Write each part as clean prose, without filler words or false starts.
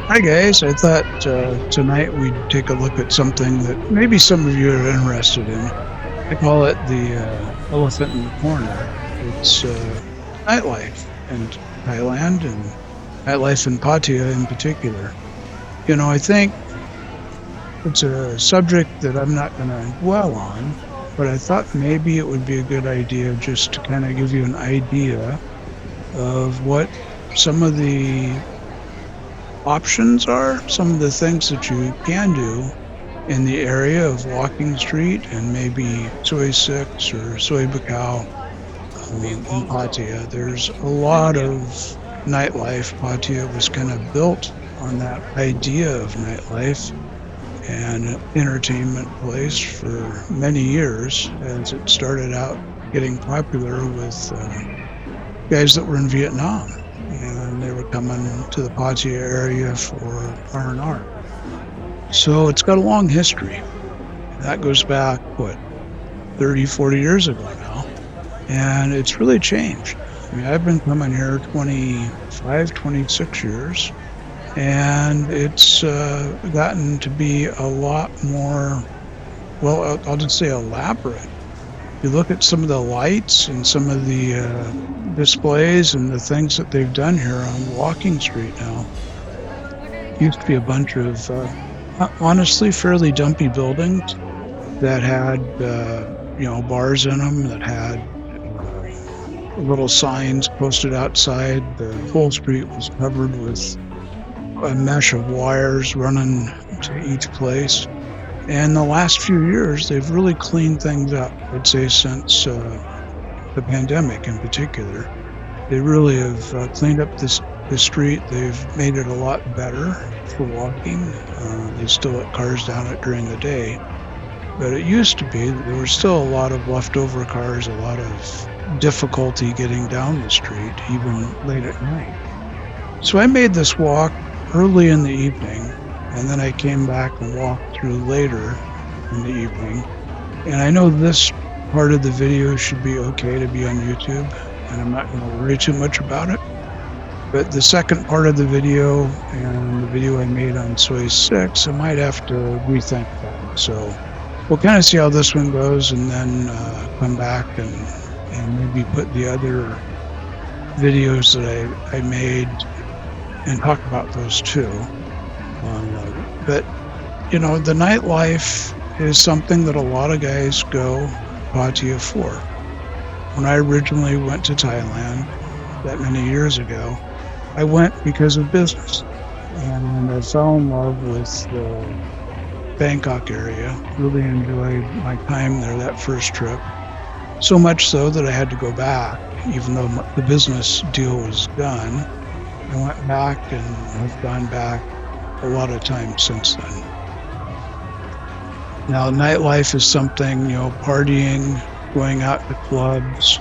Hi guys, I thought tonight we'd take a look at something that maybe some of you are interested in. I call it the elephant in the corner. It's nightlife in Thailand and nightlife in Pattaya in particular. I think it's a subject that I'm not going to dwell on, but I thought maybe it would be a good idea just to kind of give you an idea of what some of the options are, some of the things that you can do in the area of Walking Street and maybe Soy Six or Soy Bacow in Pattaya. There's a lot of nightlife. Pattaya was kind of built on that idea of nightlife and entertainment place for many years as it started out getting popular with guys that were in Vietnam, and they were coming to the Pattaya area for R&R. So it's got a long history. That goes back, 30, 40 years ago now. And it's really changed. I mean, I've been coming here 25, 26 years, and it's gotten to be a lot more, well, I'll just say elaborate. You look at some of the lights and some of the displays and the things that they've done here on Walking Street now. Used to be a bunch of honestly fairly dumpy buildings that had bars in them, that had little signs posted outside. The whole street was covered with a mesh of wires running to each place. And the last few years, they've really cleaned things up, I'd say, since the pandemic in particular. They really have cleaned up the street. They've made it a lot better for walking. They still let cars down it during the day. But it used to be that there were still a lot of leftover cars, a lot of difficulty getting down the street, even late at night. So I made this walk early in the evening, and then I came back and walked through later in the evening. And I know this part of the video should be okay to be on YouTube, and I'm not going to worry too much about it. But the second part of the video and the video I made on Soy 6, I might have to rethink that. So we'll kind of see how this one goes, and then come back and maybe put the other videos that I made and talk about those too. But the nightlife is something that a lot of guys go Pattaya for. When I originally went to Thailand that many years ago, I went because of business, and I fell in love with the Bangkok area. Really enjoyed my time there that first trip, so much so that I had to go back, even though the business deal was done. I went back and have gone back a lot of times since then. Now, nightlife is something, partying, going out to clubs,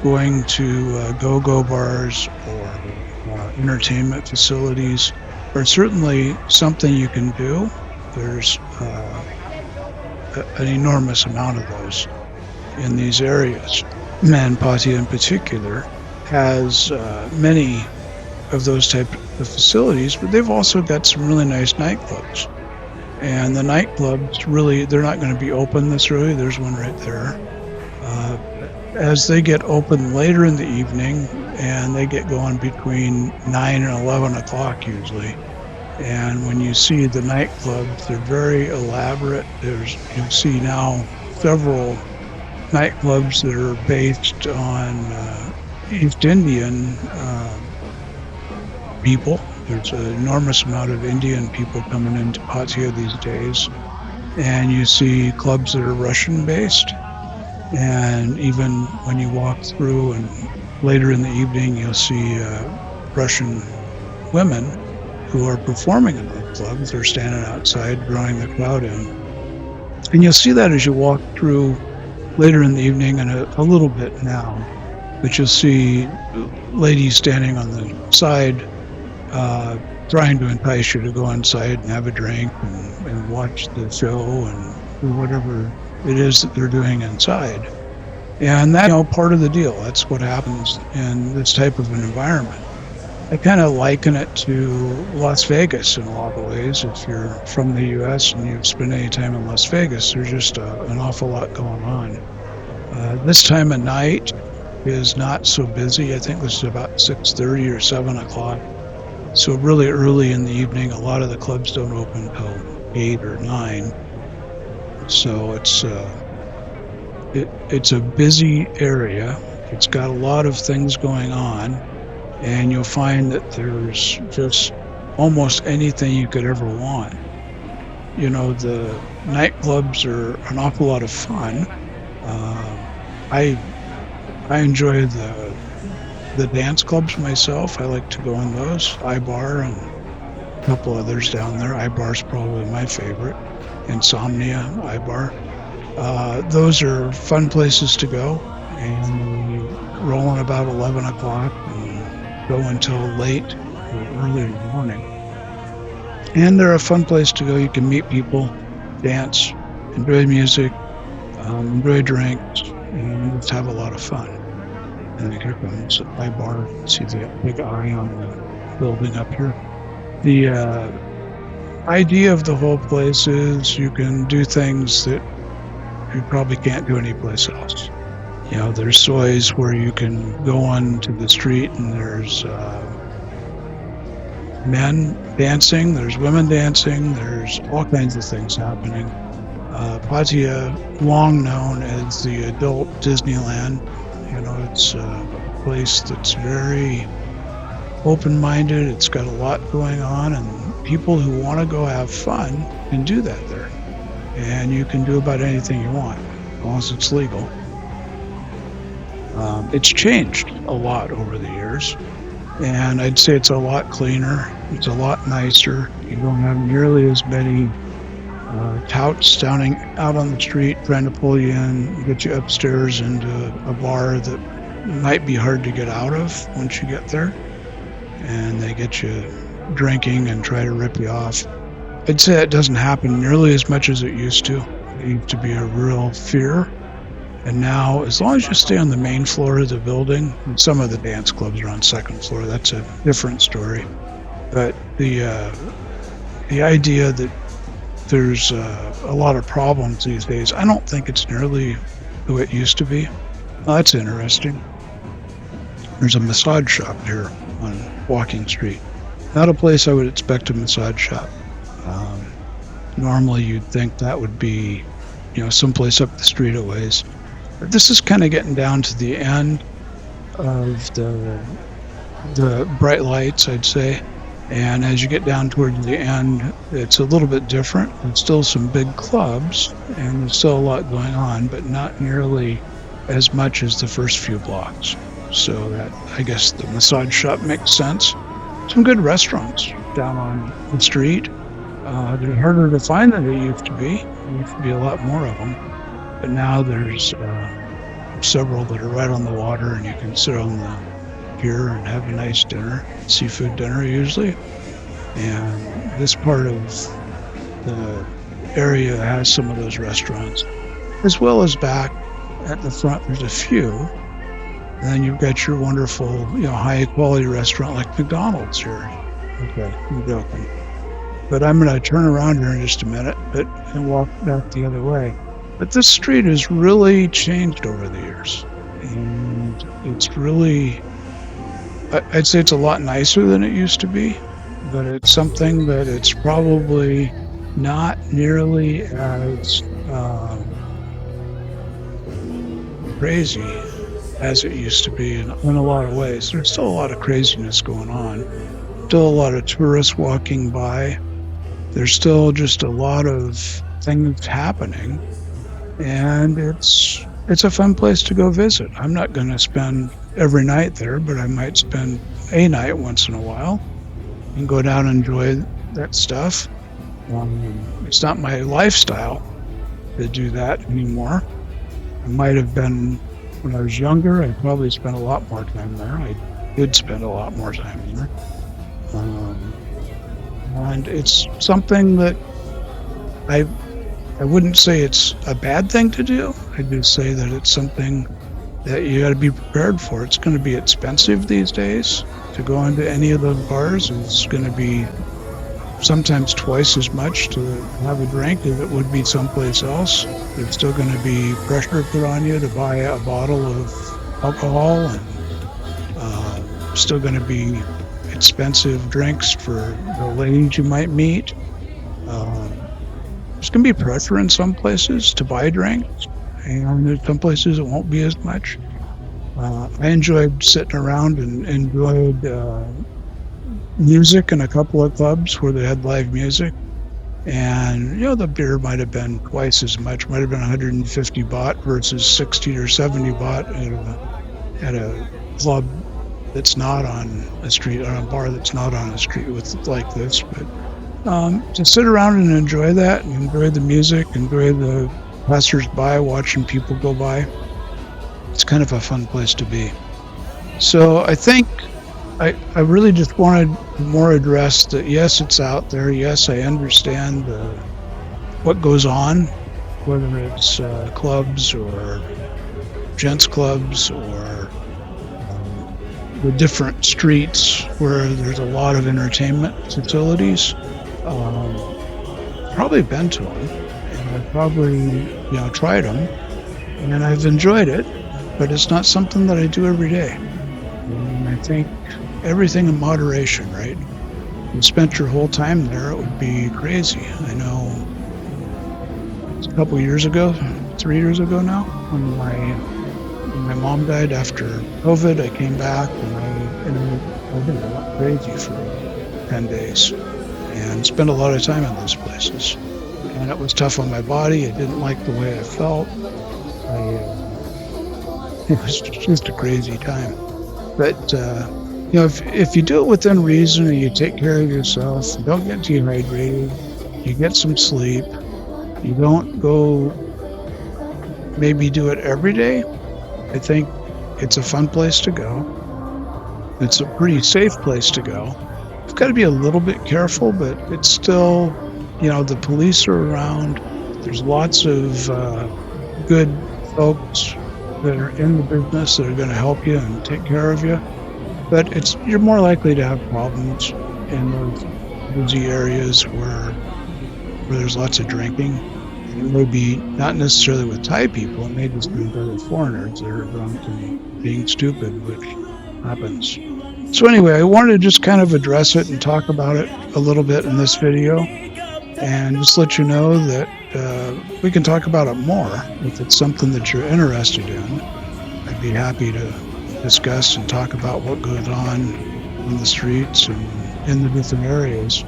going to go-go bars or entertainment facilities are certainly something you can do. There's an enormous amount of those in these areas. And Pattaya in particular has many of those type of facilities, but they've also got some really nice nightclubs. And the nightclubs, really, they're not going to be open this early. There's one right there. As they get open later in the evening, and they get going between 9 and 11 o'clock usually. And when you see the nightclubs, they're very elaborate. You see now several nightclubs that are based on East Indian people. There's an enormous amount of Indian people coming into Pattaya these days. And you see clubs that are Russian-based. And even when you walk through and later in the evening, you'll see Russian women who are performing in the clubs. They're standing outside, drawing the crowd in. And you'll see that as you walk through later in the evening and a little bit now. But you'll see ladies standing on the side trying to entice you to go inside and have a drink and watch the show and do whatever it is that they're doing inside. And that's part of the deal. That's what happens in this type of an environment. I kind of liken it to Las Vegas in a lot of ways. If you're from the US and you've spent any time in Las Vegas, there's just an awful lot going on. This time of night is not so busy. I think this is about 6:30 or 7 o'clock. So really early in the evening, a lot of the clubs don't open till 8 or 9. So it's a busy area. It's got a lot of things going on, and you'll find that there's just almost anything you could ever want. You know, the nightclubs are an awful lot of fun. I I enjoy the dance clubs myself. I like to go in those. iBar and a couple others down there. iBar's probably my favorite. Insomnia, iBar. Those are fun places to go, and we roll in about 11 o'clock and go until late or early in the morning. And they're a fun place to go. You can meet people, dance, enjoy music, enjoy drinks, and just have a lot of fun. And here comes my bar. See the big eye on the building up here. The idea of the whole place is you can do things that you probably can't do anyplace else. You know, there's soys where you can go onto the street and there's men dancing, there's women dancing, there's all kinds of things happening. Pattaya, long known as the adult Disneyland, you know, it's a place that's very open-minded. It's got a lot going on, and people who want to go have fun can do that there. And you can do about anything you want, as long as it's legal. It's changed a lot over the years, and I'd say it's a lot cleaner. It's a lot nicer. You don't have nearly as many touts standing out on the street trying to pull you in, get you upstairs into a bar that might be hard to get out of once you get there. And they get you drinking and try to rip you off. I'd say it doesn't happen nearly as much as it used to. It used to be a real fear. And now, as long as you stay on the main floor of the building, and some of the dance clubs are on second floor, that's a different story. But the idea that there's a lot of problems these days, I don't think it's nearly the way it used to be. Well, that's interesting. There's a massage shop here on Walking Street. Not a place I would expect a massage shop. Normally you'd think that would be, you know, someplace up the street a ways. But this is kind of getting down to the end of the bright lights, I'd say. And as you get down towards the end, it's a little bit different. There's still some big clubs, and there's still a lot going on, but not nearly as much as the first few blocks. So that, I guess, the massage shop makes sense. Some good restaurants down on the street. They're harder to find than they used to be. There used to be a lot more of them. But now there's several that are right on the water, and you can sit on the pier and have a nice dinner, seafood dinner usually. And this part of the area has some of those restaurants, as well as back at the front there's a few. And then you've got your wonderful, you know, high quality restaurant like McDonald's here. Okay, I'm joking. But I'm going to turn around here in just a minute and walk back the other way. But this street has really changed over the years. And it's really, I'd say it's a lot nicer than it used to be. But it's something that it's probably not nearly as crazy as it used to be in a lot of ways. There's still a lot of craziness going on. Still a lot of tourists walking by. There's still just a lot of things happening. And it's a fun place to go visit. I'm not going to spend every night there, but I might spend a night once in a while and go down and enjoy that stuff. It's not my lifestyle to do that anymore. I might have been when I was younger. I probably spent a lot more time there. I did spend a lot more time there. And it's something that I wouldn't say it's a bad thing to do. I'd just say that it's something that you got to be prepared for. It's going to be expensive these days To go into any of those bars is going to be sometimes twice as much to have a drink as it would be someplace else. There's still going to be pressure put on you to buy a bottle of alcohol, and still going to be expensive drinks for the ladies you might meet. There's going to be pressure in some places to buy drinks, and there's some places it won't be as much. I enjoyed sitting around and enjoyed music in a couple of clubs where they had live music. And, the beer might have been twice as much, might have been 150 baht versus 60 or 70 baht at a club that's not on a street, or a bar that's not on a street with like this. But to sit around and enjoy that, and enjoy the music, enjoy the passers-by, watching people go by, it's kind of a fun place to be. So I think I really just wanted more address that, yes, it's out there. Yes, I understand what goes on, whether it's clubs or gents clubs or the different streets where there's a lot of entertainment facilities. Probably been to them, and I've probably tried them, and I've enjoyed it, but it's not something that I do every day. And I think everything in moderation, right? If you spent your whole time there, it would be crazy. I know a couple years ago, 3 years ago now, when my mom died after COVID, I came back and I went crazy for 10 days and spent a lot of time in those places. And it was tough on my body. I didn't like the way I felt. It was just a crazy time. But if you do it within reason and you take care of yourself, you don't get dehydrated, you get some sleep, you don't go maybe do it every day, I think it's a fun place to go. It's a pretty safe place to go. You've got to be a little bit careful, but it's still, the police are around. There's lots of good folks that are in the business that are going to help you and take care of you. But you're more likely to have problems in those busy areas where there's lots of drinking. It may be not necessarily with Thai people, it may just be with other foreigners that are drunk and being stupid, which happens. So anyway, I wanted to just kind of address it and talk about it a little bit in this video, and just let you know that we can talk about it more if it's something that you're interested in. I'd be happy to discuss and talk about what goes on the streets and in the different areas.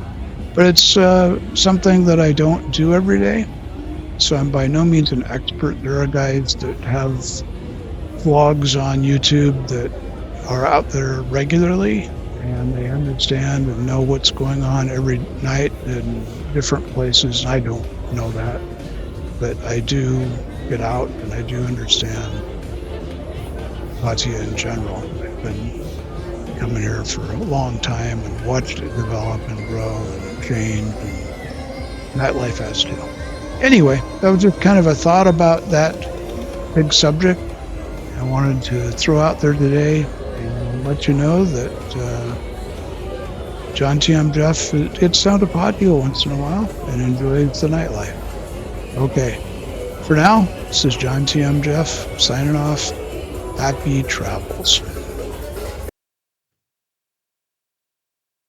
But it's something that I don't do every day, so I'm by no means an expert. There are guys that have vlogs on YouTube that are out there regularly, and they understand and know what's going on every night in different places. I don't know that, but I do get out and I do understand Pattaya in general. I've been coming here for a long time and watched it develop and grow and change, and Nightlife has too. Anyway, that was just kind of a thought about that big subject I wanted to throw out there today and let you know that John T.M. Jeff gets down to Pattaya once in a while and enjoys the nightlife. Okay, for now, this is John T.M. Jeff signing off. Happy travels.